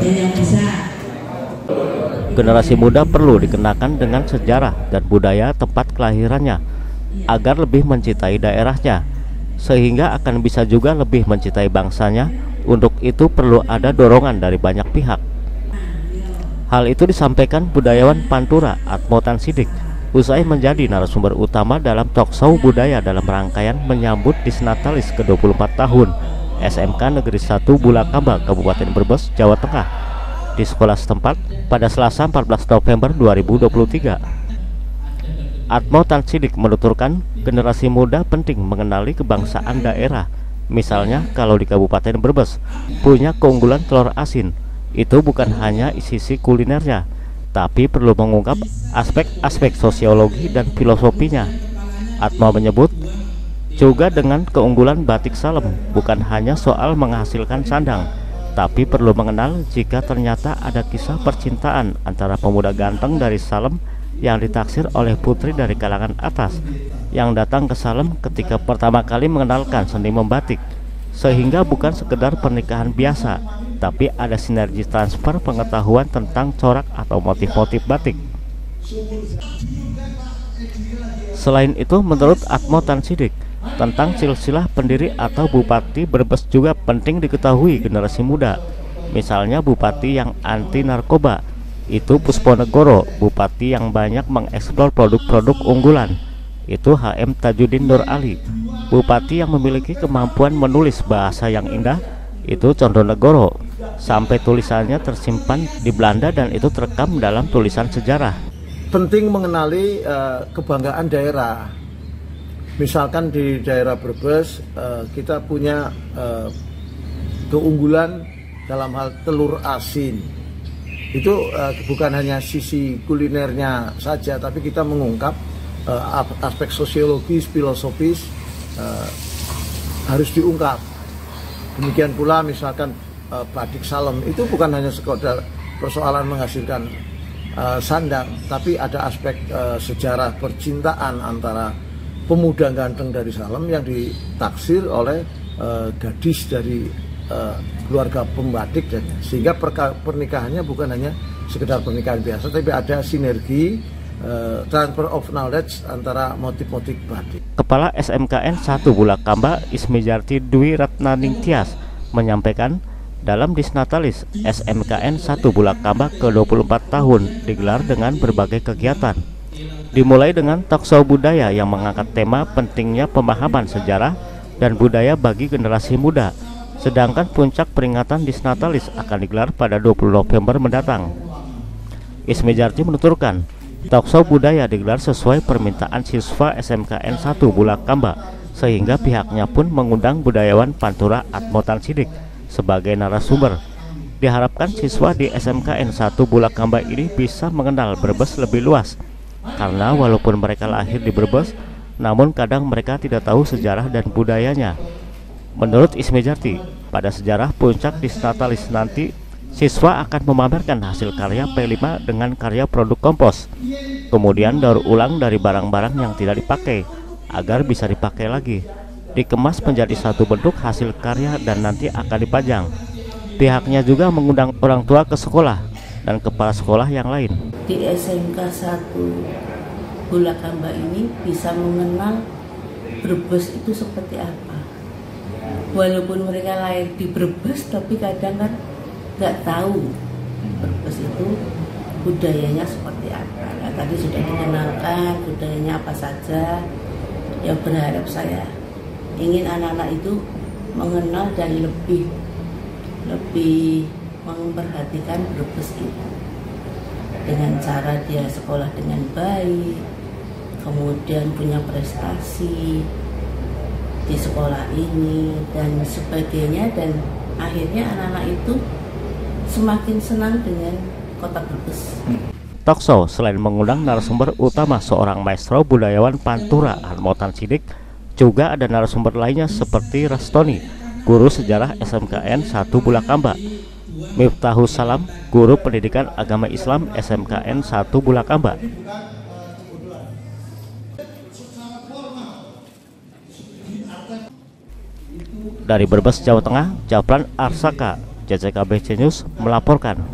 dan yang bisa. Generasi muda perlu dikenakan dengan sejarah dan budaya tempat kelahirannya agar lebih mencintai daerahnya, sehingga akan bisa juga lebih mencintai bangsanya. Untuk itu perlu ada dorongan dari banyak pihak. Hal itu disampaikan budayawan Pantura Atmotan Sidik usai menjadi narasumber utama dalam talkshow budaya dalam rangkaian menyambut Disnatalis ke-24 tahun SMK Negeri 1 Bulakamba, Kabupaten Brebes, Jawa Tengah di sekolah setempat pada Selasa 14 November 2023. Atmotan Sidik menuturkan generasi muda penting mengenali kebangsaan daerah. Misalnya kalau di Kabupaten Brebes punya keunggulan telur asin, itu bukan hanya sisi kulinernya, tapi perlu mengungkap aspek-aspek sosiologi dan filosofinya. Atmo menyebut juga dengan keunggulan batik Salem bukan hanya soal menghasilkan sandang, tapi perlu mengenal jika ternyata ada kisah percintaan antara pemuda ganteng dari Salem yang ditaksir oleh putri dari kalangan atas yang datang ke Salem ketika pertama kali mengenalkan seni membatik, sehingga bukan sekedar pernikahan biasa, tapi ada sinergi transfer pengetahuan tentang corak atau motif-motif batik. Selain itu, menurut Atmotan Sidik, tentang silsilah pendiri atau bupati Brebes juga penting diketahui generasi muda. Misalnya bupati yang anti narkoba itu Pusponegoro, bupati yang banyak mengeksplor produk-produk unggulan itu HM Tajudin Nur Ali, bupati yang memiliki kemampuan menulis bahasa yang indah itu Condronegoro, sampai tulisannya tersimpan di Belanda dan itu terekam dalam tulisan sejarah. Penting mengenali kebanggaan daerah. Misalkan di daerah Brebes kita punya keunggulan dalam hal telur asin. Itu bukan hanya sisi kulinernya saja, tapi kita mengungkap aspek sosiologis, filosofis harus diungkap. Demikian pula misalkan batik Salem itu bukan hanya sekedar persoalan menghasilkan sandang, tapi ada aspek sejarah percintaan antara pemuda ganteng dari Salem yang ditaksir oleh gadis dari keluarga pembatik, dan sehingga pernikahannya bukan hanya sekedar pernikahan biasa, tapi ada sinergi transfer of knowledge antara motif-motif batik. Kepala SMKN 1 Bulakamba Ismijarti Dwi Ratnaning Tias menyampaikan dalam Disnatalis SMKN 1 Bulakamba ke-24 tahun digelar dengan berbagai kegiatan. Dimulai dengan talkshow budaya yang mengangkat tema pentingnya pemahaman sejarah dan budaya bagi generasi muda. Sedangkan puncak peringatan Disnatalis akan digelar pada 20 November mendatang. Ismijarti menuturkan, talkshow budaya digelar sesuai permintaan siswa SMKN 1 Bulakamba, sehingga pihaknya pun mengundang budayawan Pantura Atmotan Sidik sebagai narasumber. Diharapkan siswa di SMKN 1 Bulakamba ini bisa mengenal Brebes lebih luas, karena walaupun mereka lahir di Brebes, namun kadang mereka tidak tahu sejarah dan budayanya. Menurut Ismijarti, pada sejarah puncak Disnatalis nanti, siswa akan memamerkan hasil karya P5 dengan karya produk kompos, kemudian daur ulang dari barang-barang yang tidak dipakai agar bisa dipakai lagi, dikemas menjadi satu bentuk hasil karya dan nanti akan dipajang. Pihaknya juga mengundang orang tua ke sekolah dan kepala sekolah yang lain. Di SMK 1 Bulakamba ini bisa mengenal Brebes itu seperti apa. Walaupun mereka lahir di Brebes, tapi kadang kan nggak tahu Brebes itu budayanya seperti apa. Nah, tadi sudah dikenalkan budayanya apa saja. Yang berharap saya ingin anak-anak itu mengenal dan lebih memperhatikan Brebes itu dengan cara dia sekolah dengan baik, kemudian punya prestasi di sekolah ini dan sebagainya, dan akhirnya anak-anak itu semakin senang dengan kota Brebes. Talkshow selain mengundang narasumber utama seorang maestro budayawan Pantura Atmotan Sidik, juga ada narasumber lainnya seperti Rastoni, guru sejarah SMKN 1 Bulakamba, Miftahus Salam, guru pendidikan agama Islam SMKN 1 Bulakamba. Dari Brebes, Jawa Tengah, Japran Arsaka, JCKBC News melaporkan.